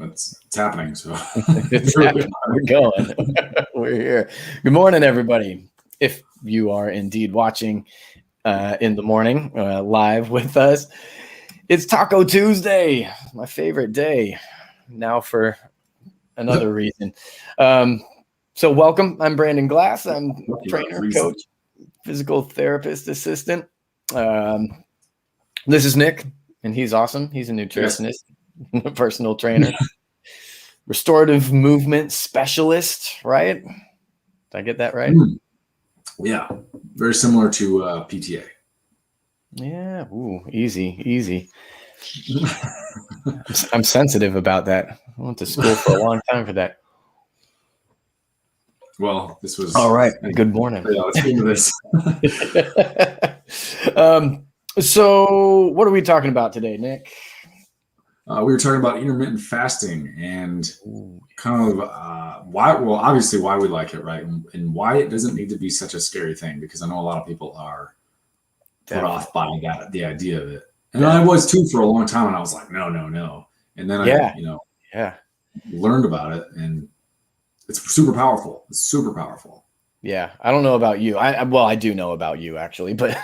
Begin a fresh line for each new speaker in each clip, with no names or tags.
it's happening. So
It's happening. We're going. We're here. Good morning, everybody. If you are indeed watching in the morning live with us, it's Taco Tuesday, my favorite day. Now for another reason. So welcome. I'm Brandon Glass. I'm trainer, coach, physical therapist assistant. This is Nick, and he's awesome. He's a nutritionist, a personal trainer, restorative movement specialist, right? Did I get that right?
Yeah, very similar to PTA.
Yeah, ooh, easy. I'm sensitive about that. I went to school for a long time for that.
Well, this was
all right. Good morning.
Yeah, let's get into this.
So what are we talking about today, Nick?
We were talking about intermittent fasting and kind of why. Well, obviously why we like it, right? And why it doesn't need to be such a scary thing, because I know a lot of people are put off by the idea of it. And I was too for a long time, and I was like, no. And then I learned about it, and it's super powerful. It's super powerful.
Yeah, I don't know about you. I do know about you actually, but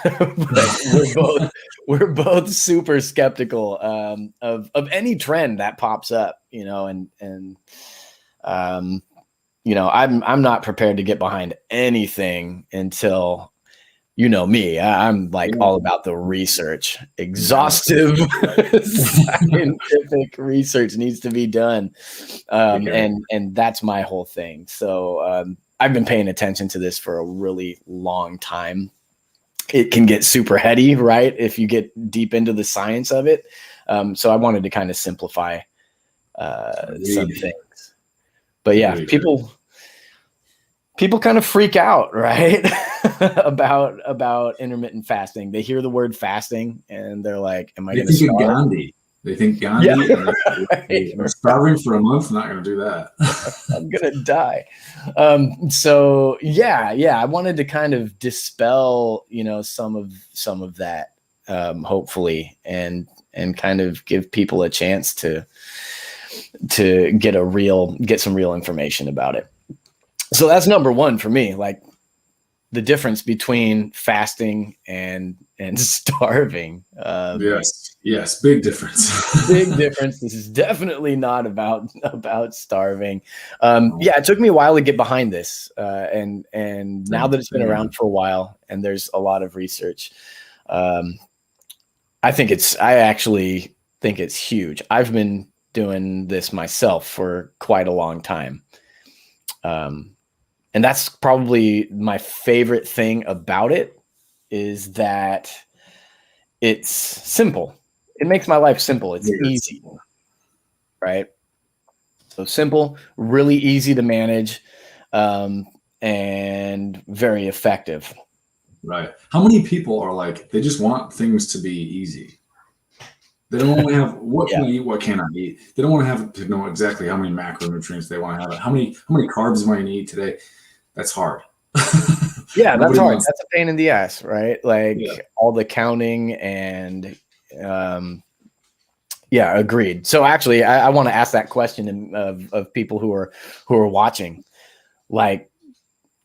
we're both super skeptical of any trend that pops up, and I'm not prepared to get behind anything until, me. I'm like all about the research. Exhaustive scientific research needs to be done, and that's my whole thing. So I've been paying attention to this for a really long time. It can get super heady, right, if you get deep into the science of it. So I wanted to kind of simplify some things. But yeah, people kind of freak out, right, about intermittent fasting. They hear the word fasting and they're like, "Am I going to starve?"
Gandhi. They think Gandhi. Yeah, I'm starving for a month. I'm not going to do that.
I'm going to die. So I wanted to kind of dispel, some of that, hopefully, and kind of give people a chance to get some real information about it. So that's number one for me, like the difference between fasting and starving.
Yes, big difference.
Big difference. This is definitely not about starving. It took me a while to get behind this, and now that it's been around for a while and there's a lot of research, I actually think it's huge. I've been doing this myself for quite a long time. And that's probably my favorite thing about it, is that it's simple. It makes my life simple. It's easy, right? So simple, really easy to manage, and very effective.
Right. How many people are like, they just want things to be easy? They don't want to have what can I eat, what can't I eat. They don't want to have to know exactly how many macronutrients they want to have. How many carbs am I going to eat today? That's hard.
Yeah, that's hard. That's a pain in the ass, right? Like all the counting and agreed. So actually, I want to ask that question of people who are watching. Like,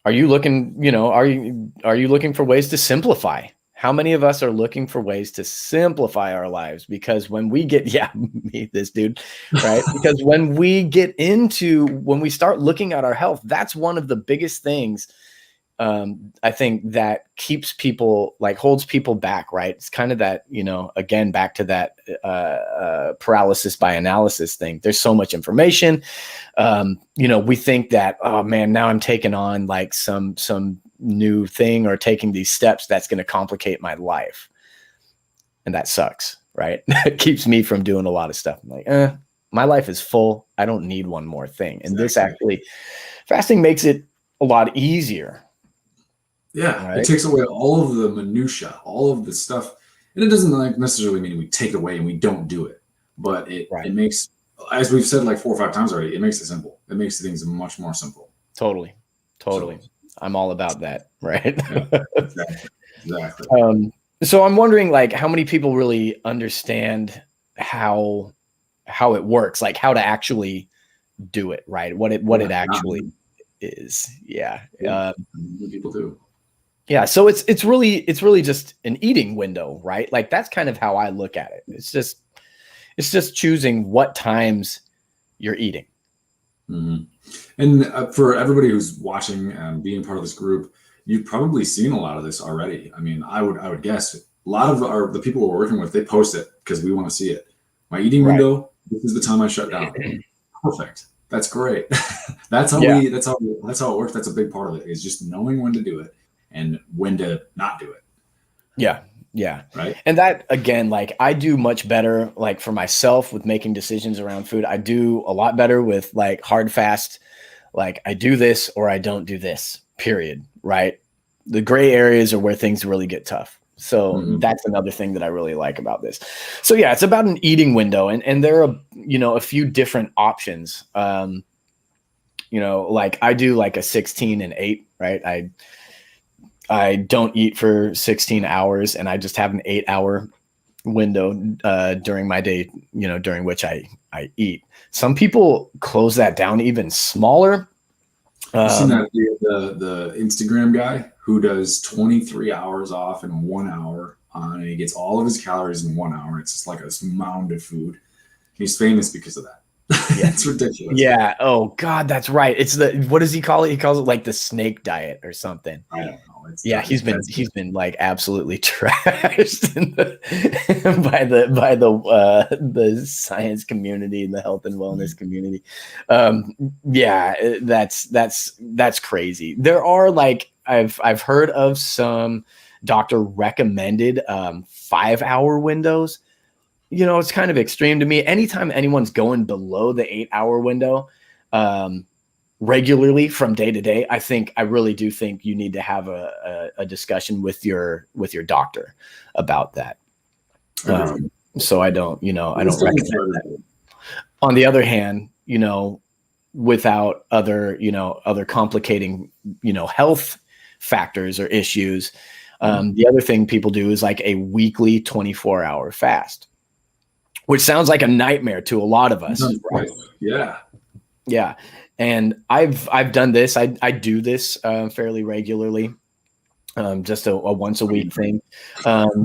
are you looking? Are you looking for ways to simplify? How many of us are looking for ways to simplify our lives? Because when we get, me, this dude, right? Because when we start looking at our health, that's one of the biggest things, I think, that keeps people, like, holds people back, right? It's kind of that, again, back to that paralysis by analysis thing. There's so much information. We think that, oh man, now I'm taking on like some new thing or taking these steps that's going to complicate my life. And that sucks, right? It keeps me from doing a lot of stuff. I'm like, my life is full. I don't need one more thing. And this actually, fasting makes it a lot easier.
Yeah, right? It takes away all of the minutia, all of the stuff. And it doesn't necessarily mean we take it away and we don't do it. But it makes, as we've said like 4 or 5 times already, it makes it simple. It makes things much more simple.
Totally. So, I'm all about that, right?
Yeah, exactly.
So I'm wondering, like, how many people really understand how how it works, like how to actually do it, right? What it actually is. Yeah.
People do.
Yeah. So it's really just an eating window, right? Like that's kind of how I look at it. It's just choosing what times you're eating.
Mm-hmm. And for everybody who's watching and being part of this group, you've probably seen a lot of this already. I mean, I would guess a lot of the people we're working with, they post it because we want to see it. My eating window, this is the time I shut down. Perfect. That's great. that's how it works. That's a big part of it, is just knowing when to do it and when to not do it.
Yeah. Yeah.
Right.
And that, again, like I do much better, like for myself with making decisions around food. I do a lot better with like hard fast. Like I do this or I don't do this, period. Right. The gray areas are where things really get tough. So that's another thing that I really like about this. So yeah, it's about an eating window, and there are, a few different options. Like I do like a 16 and 8, right? I don't eat for 16 hours, and I just have an 8-hour window during my day, during which I eat. Some people close that down even smaller.
You seen that the Instagram guy who does 23 hours off in 1 hour, and he gets all of his calories in 1 hour. It's just like a mound of food. He's famous because of that. Yeah. It's ridiculous.
Yeah. Oh God, that's right. It's what does he call it? He calls it like the snake diet or something.
I don't know.
He's been like absolutely trashed by the science community and the health and wellness community. Yeah, that's crazy. There are like I've heard of some doctor recommended 5-hour windows. It's kind of extreme to me. Anytime anyone's going below the 8-hour window, regularly from day to day, I really do think you need to have a discussion with your doctor about that. So I don't recommend that. On the other hand, without other complicating, health factors or issues, the other thing people do is like a weekly 24-hour fast, which sounds like a nightmare to a lot of us.
Right? Yeah.
Yeah. And I've done this. I do this fairly regularly, just a once a week thing.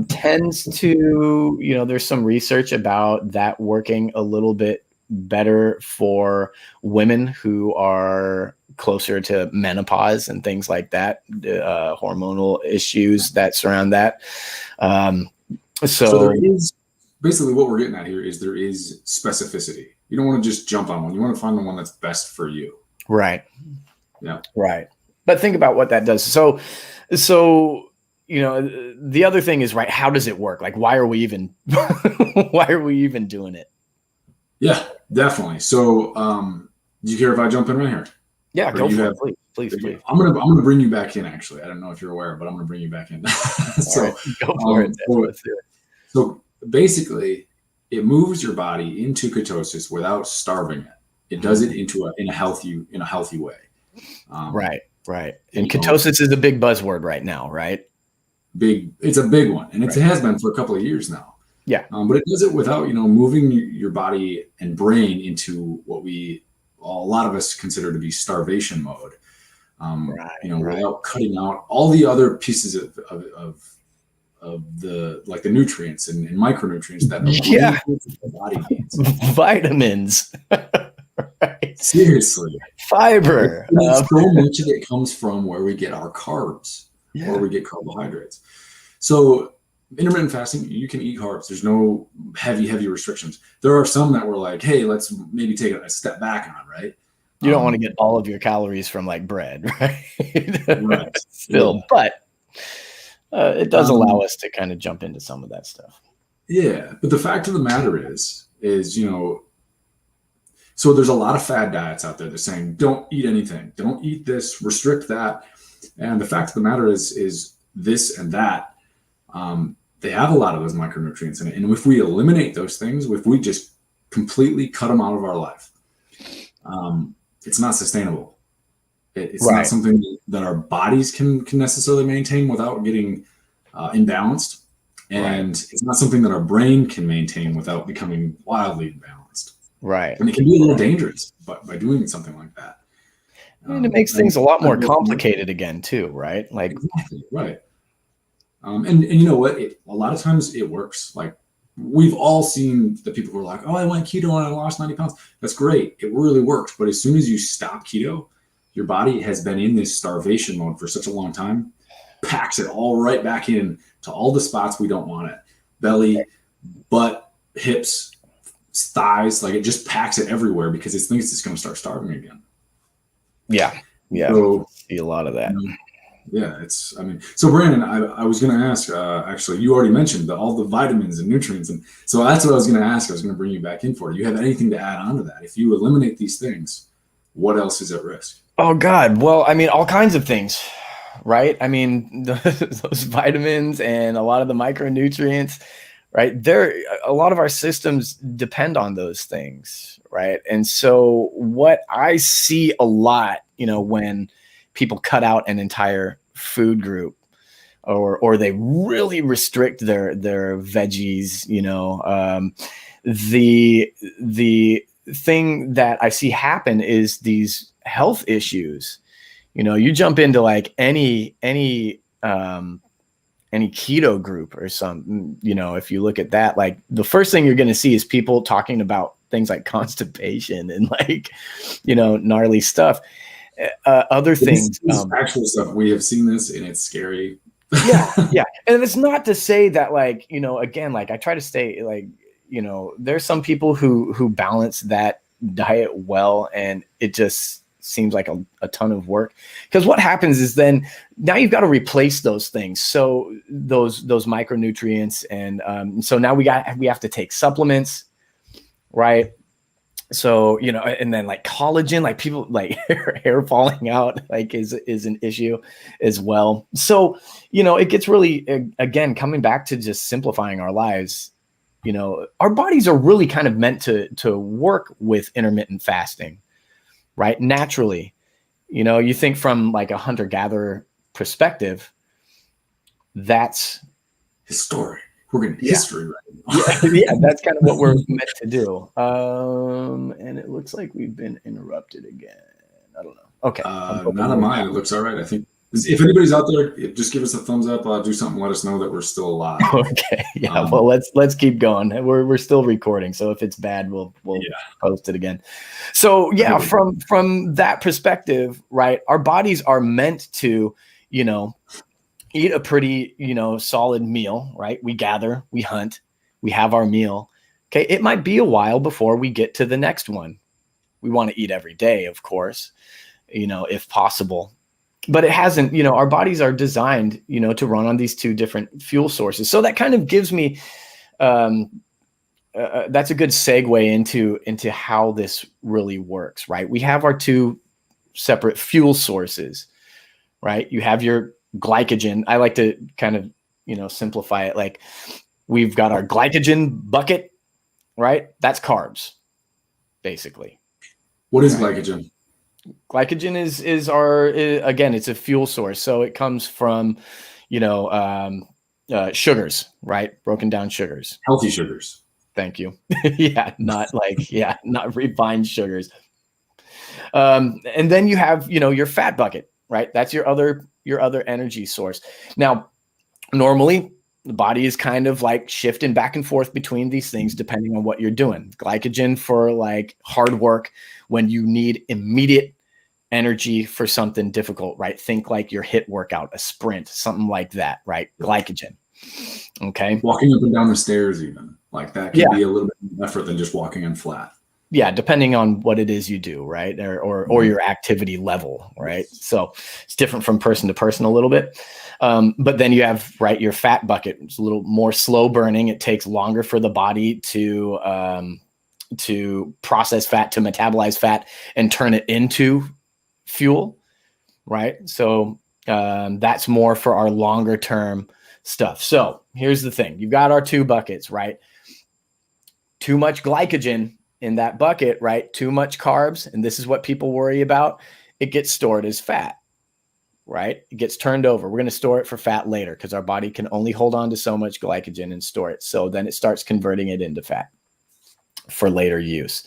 Tends to, there's some research about that working a little bit better for women who are closer to menopause and things like that, hormonal issues that surround that. So
there is basically what we're getting at here is there is specificity. You don't want to just jump on one. You want to find the one that's best for you.
Right.
Yeah.
Right. But think about what that does. So, the other thing is, right, how does it work? Like, why are we even doing it?
Yeah, definitely. So, do you care if I jump in right here?
Yeah, go for it. Please.
I'm gonna bring you back in. Actually, I don't know if you're aware, but I'm gonna bring you back in. So,
right, go for it. Let's do it.
So basically, it moves your body into ketosis without starving it. It does it in a healthy way.
Right. And ketosis is a big buzzword right now, right?
It's a big one, and it has been for a couple of years now.
Yeah.
But it does it without moving your body and brain into what a lot of us consider to be starvation mode. Without cutting out all the other pieces of the like the nutrients and micronutrients that the body needs.
Vitamins. Right.
Seriously.
Fiber.
So much of it comes from where we get our carbs, or we get carbohydrates. So intermittent fasting, you can eat carbs. There's no heavy restrictions. There are some that were like, hey, let's maybe take a step back on, right?
You don't want to get all of your calories from like bread, right?
Right.
Still, but it does allow us to kind of jump into some of that stuff.
Yeah, but the fact of the matter is so there's a lot of fad diets out there. They're saying don't eat anything, don't eat this, restrict that, and the fact of the matter is this and that. They have a lot of those micronutrients in it, and if we eliminate those things, if we just completely cut them out of our life, it's not sustainable. It's not something that our bodies can necessarily maintain without getting imbalanced. And it's not something that our brain can maintain without becoming wildly imbalanced.
Right.
And it can be a little dangerous, but by doing something like that.
And it makes things a lot more complicated again, too, right? Like,
exactly, right. And you know what? A lot of times it works. Like, we've all seen the people who are like, oh, I went keto and I lost 90 pounds. That's great. It really works. But as soon as you stop keto, your body has been in this starvation mode for such a long time, packs it all right back in to all the spots we don't want it. Belly, butt, hips, thighs, like it just packs it everywhere because it thinks it's going to start starving again.
Yeah. Yeah. So, see a lot of that.
Yeah, so Brandon, I was going to ask, actually, you already mentioned all the vitamins and nutrients. And so that's what I was going to ask. I was going to bring you back in for. Do you have anything to add on to that? If you eliminate these things, what else is at risk?
Oh, God. Well, I mean, all kinds of things, right? I mean, those vitamins and a lot of the micronutrients, right? A lot of our systems depend on those things, right? And so what I see a lot, when people cut out an entire food group or they really restrict their veggies, the thing that I see happen is these health issues. You jump into like any keto group or something, if you look at that, like the first thing you're going to see is people talking about things like constipation and like, gnarly stuff. Other things,
this actual stuff, we have seen this and it's scary.
Yeah. And it's not to say that like, again, like I try to stay like, there's some people who balance that diet well, and it just seems like a ton of work, because what happens is then now you've got to replace those things. So those micronutrients. And so now we have to take supplements, right? So, and then like collagen, like people like hair falling out, like is an issue as well. So, it gets really, again, coming back to just simplifying our lives. Our bodies are really kind of meant to work with intermittent fasting, right? Naturally, you think from like a hunter-gatherer perspective, that's
historic. We're going to history right
now. Yeah, that's kind of what we're meant to do. And it looks like we've been interrupted again. I don't know. Okay.
Not on mine. It looks all right. I think if anybody's out there, just give us a thumbs up. Do something. Let us know that we're still alive.
Okay. Yeah. Well, let's keep going. We're still recording. So if it's bad, we'll post it again. So yeah, from that perspective, right? Our bodies are meant to, eat a pretty, solid meal, right? We gather, we hunt, we have our meal. Okay. It might be a while before we get to the next one. We want to eat every day, of course, if possible, but it hasn't, our bodies are designed, to run on these two different fuel sources. So that kind of gives me, that's a good segue into how this really works, right? We have our two separate fuel sources, right? You have your glycogen. I like to kind of, simplify it. Like we've got our glycogen bucket, right? That's carbs, basically.
What is glycogen?
Glycogen is our, again, it's a fuel source. So it comes from, sugars, right? Broken down sugars.
Healthy sugars.
Thank you. Not refined sugars. And then you have, your fat bucket, right? That's your other energy source. Now, normally the body is kind of like shifting back and forth between these things depending on what you're doing. Glycogen for like hard work when you need immediate energy for something difficult, right? Think like your HIIT workout, a sprint, something like that, right? Glycogen. Okay.
Walking up and down the stairs, even like that can be a little bit more effort than just walking on flat.
Yeah, depending on what it is you do, right? Or your activity level, right? So it's different from person to person a little bit. But then you have, right, your fat bucket. It's a little more slow burning. It takes longer for the body to process fat, to metabolize fat and turn it into fuel, right? So that's more for our longer term stuff. So here's the thing. You've got our two buckets, right? Too much glycogen in that bucket, right? Too much carbs. And this is what people worry about. It gets stored as fat, right? It gets turned over. We're going to store it for fat later because our body can only hold on to so much glycogen and store it. So then it starts converting it into fat. for later use.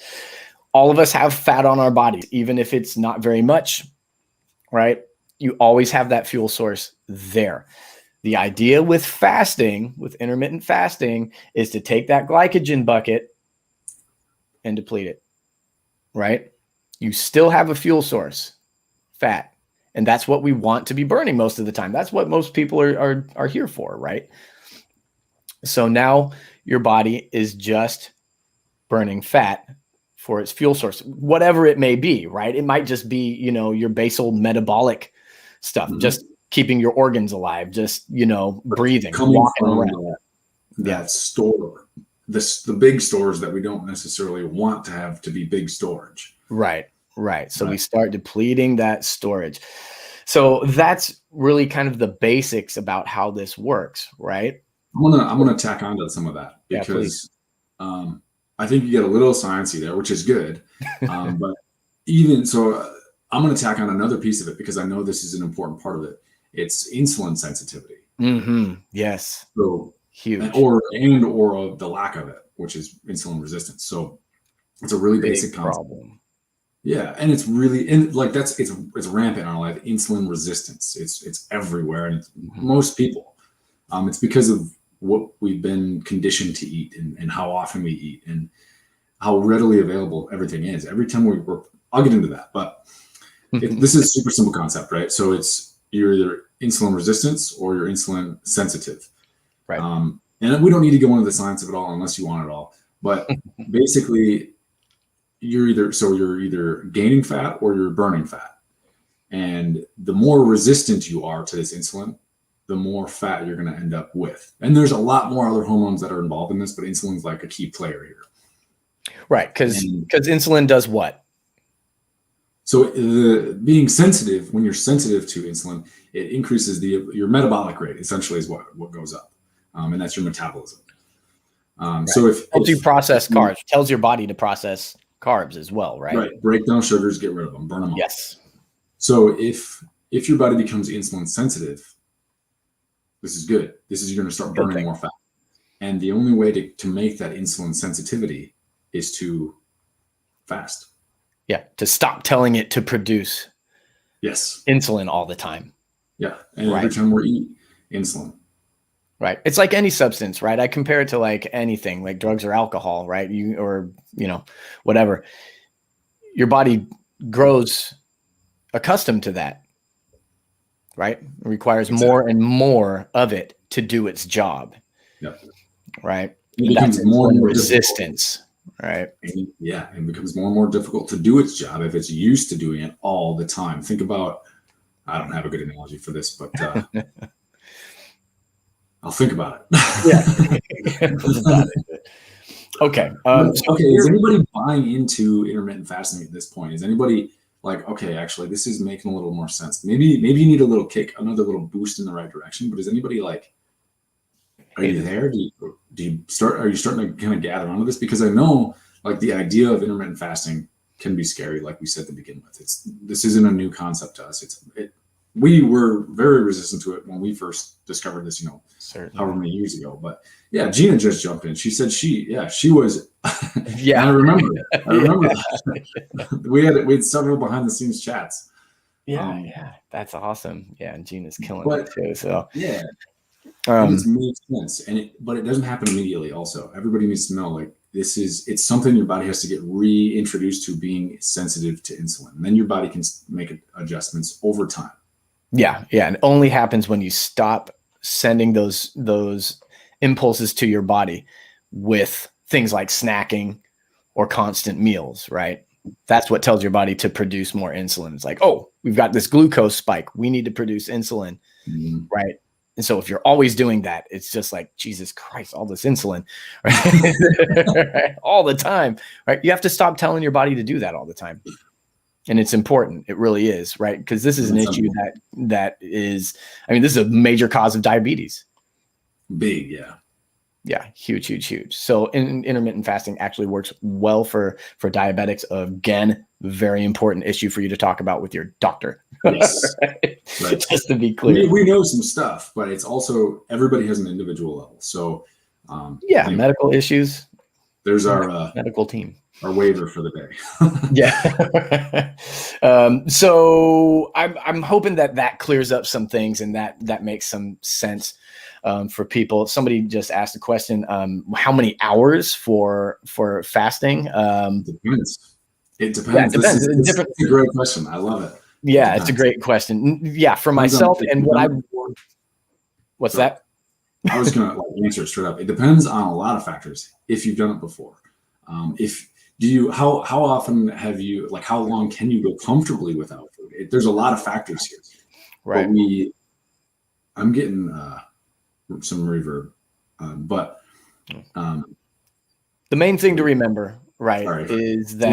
All of us have fat on our bodies, even if it's not very much, right? You always have that fuel source there. The idea with fasting, with intermittent fasting, is to take that glycogen bucket and deplete it, right? You still have a fuel source, fat. And that's what we want to be burning most of the time. That's what most people are here for, right? So now your body is just burning fat for its fuel source, whatever it may be, right? It might just be, you know, your basal metabolic stuff, just keeping your organs alive, just, you know, breathing, walking around.
That store, the big stores that we don't necessarily want to have to be big storage.
Right. So we start depleting that storage. So that's really kind of the basics about how this works, right?
I'm gonna tack onto some of that because I think you get a little sciencey there, which is good. But even so, I'm gonna tack on another piece of it because I know this is an important part of it. It's insulin sensitivity.
Yes.
So
huge.
Or the lack of it, which is insulin resistance. So it's a really basic problem. Yeah, and it's really it's rampant in our life. Insulin resistance. It's everywhere, and most people. It's because of what we've been conditioned to eat and how often we eat and how readily available everything is. Every time I'll get into that, but this is a super simple concept, right? So you're either insulin resistance or you're insulin sensitive,
right?
And we don't need to go into the science of it all unless you want it all. But basically, you're either gaining fat or you're burning fat, and the more resistant you are to this insulin, the more fat you're going to end up with. And there's a lot more other hormones that are involved in this, but insulin's like a key player here.
Right, because insulin does what?
So being sensitive, when you're sensitive to insulin, it increases your metabolic rate, essentially is what goes up. And that's your metabolism. So if
helps you process carbs, tells your body to process carbs as well, right?
Right. Break down sugars, get rid of them, burn them off.
Yes.
So if your body becomes insulin sensitive, this is good. You're going to start burning more fat. And the only way to make that insulin sensitivity is to fast.
Yeah. To stop telling it to produce insulin all the time.
Yeah. And every time we're eating insulin.
Right. It's like any substance, right? I compare it to like anything, like drugs or alcohol, right? Whatever. Your body grows accustomed to that, right? It requires more and more of it to do its job.
Yep.
Right.
It becomes more and more
resistance. Right.
It becomes more and more difficult to do its job if it's used to doing it all the time. Think about, I don't have a good analogy for this, but I'll think about it. Okay. Is anybody buying into intermittent fasting at this point? Is anybody like, okay, actually, this is making a little more sense? Maybe you need a little kick, another little boost in the right direction. But is anybody like, are you there? Are you starting to kind of gather onto this? Because I know like the idea of intermittent fasting can be scary, like we said to begin with. This isn't a new concept to us. We were very resistant to it when we first discovered this, however many years ago. But yeah, Gina just jumped in. She said she was. Yeah, I remember that. We had several behind the scenes chats.
Yeah, that's awesome. Yeah, and Gina's killing it too. So
yeah, it makes sense, but it doesn't happen immediately. Also, everybody needs to know it's something your body has to get reintroduced to being sensitive to insulin, and then your body can make adjustments over time.
Yeah. And it only happens when you stop sending those impulses to your body with things like snacking or constant meals, right? That's what tells your body to produce more insulin. It's like, oh, we've got this glucose spike. We need to produce insulin, right? And so if you're always doing that, it's just like, Jesus Christ, all this insulin, right? All the time, right? You have to stop telling your body to do that all the time. And it's important. It really is, right? Because this is an issue that is, this is a major cause of diabetes.
Big, yeah.
Yeah, huge. So intermittent fasting actually works well for diabetics. Again, very important issue for you to talk about with your doctor. Yes. Right? Just to be clear.
We know some stuff, but it's also, everybody has an individual level. So
medical issues.
There's our
medical team.
Our waiver for the day.
Yeah. So I'm hoping that clears up some things and that makes some sense for people. Somebody just asked a question: how many hours for fasting?
Depends. It depends.
Yeah, it depends.
It's a great question. I love it.
Yeah, it's a great question. Yeah, for myself and what's that?
I was gonna answer it straight up. It depends on a lot of factors. If you've done it before, how often have you, how long can you go comfortably without food? There's a lot of factors here.
Right.
But I'm getting some reverb, but
the main thing to remember, right, is that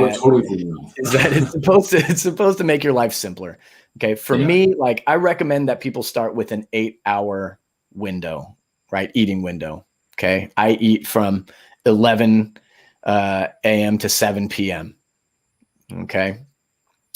it's supposed to make your life simpler. Okay. For me, I recommend that people start with an 8-hour window, right? Eating window. Okay. I eat from 11 a.m. to 7 p.m. Okay.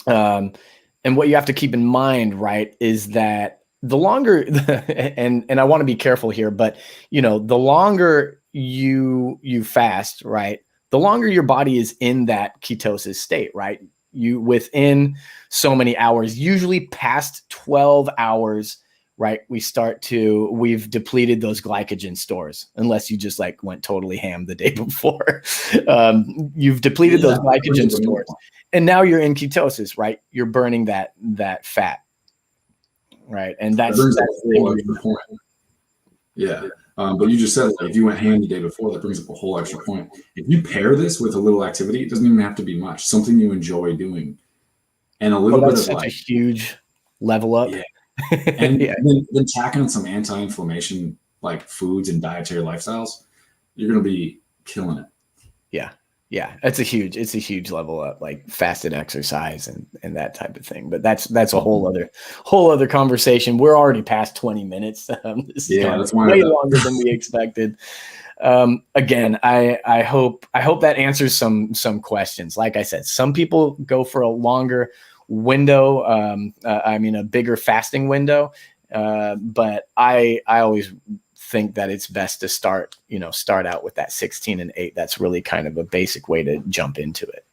And what you have to keep in mind, right, is that the longer, and I want to be careful here, but the longer you fast, right, the longer your body is in that ketosis state, right? You within so many hours, usually past 12 hours, right, we've depleted those glycogen stores, unless you just went totally ham the day before. You've depleted those glycogen stores, and now you're in ketosis, right? You're burning that fat, right? And that's
a whole extra point. Yeah. But you just said if you went ham the day before, that brings up a whole extra point. If you pair this with a little activity, it doesn't even have to be much. Something you enjoy doing, and a little bit of
such a huge level up.
Yeah. And then tack on some anti-inflammation foods and dietary lifestyles, you're going to be killing it.
Yeah. It's a huge level up, fasted exercise and that type of thing. But that's a whole other conversation. We're already past 20 minutes. This is
that's
way longer than we expected. Again, I hope that answers some questions. Like I said, some people go for a longer window, a bigger fasting window, but I always think that it's best to start out with that 16 and 8. That's really kind of a basic way to jump into it.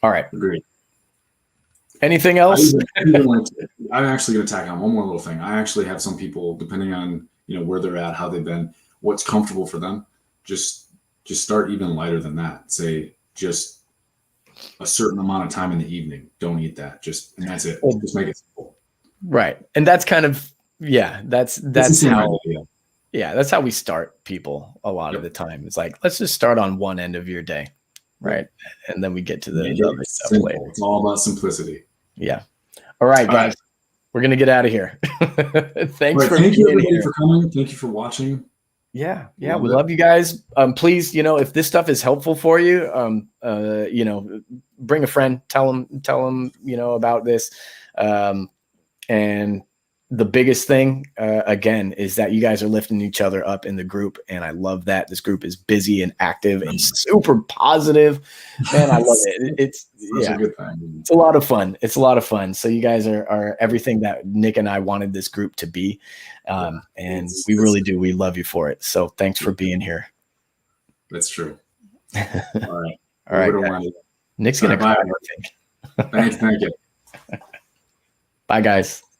All right.
Agreed.
Anything else?
I'm actually going to tack on one more little thing. I actually have some people, depending on where they're at, how they've been, what's comfortable for them, just start even lighter than that. Say just a certain amount of time in the evening. Don't eat that. And that's it. Just make it simple.
Right. And that's kind of that's how that's how we start people a lot of the time. It's let's just start on one end of your day, right? And then we get to the other stuff later.
It's all about simplicity.
Yeah. All right, guys. We're gonna get out of here. Thank
you everybody for coming. Thank you for watching.
Yeah, we love you guys. Please, if this stuff is helpful for you, bring a friend, tell them, about this. And the biggest thing, again, is that you guys are lifting each other up in the group. And I love that. This group is busy and active and super positive. Man, I love it. It's a good time. It's a lot of fun. So you guys are everything that Nick and I wanted this group to be. And we really do. We love you for it. So thanks for being here.
That's true. All right.
All right. Nick's going to cry, I think.
Thank you.
Bye, guys.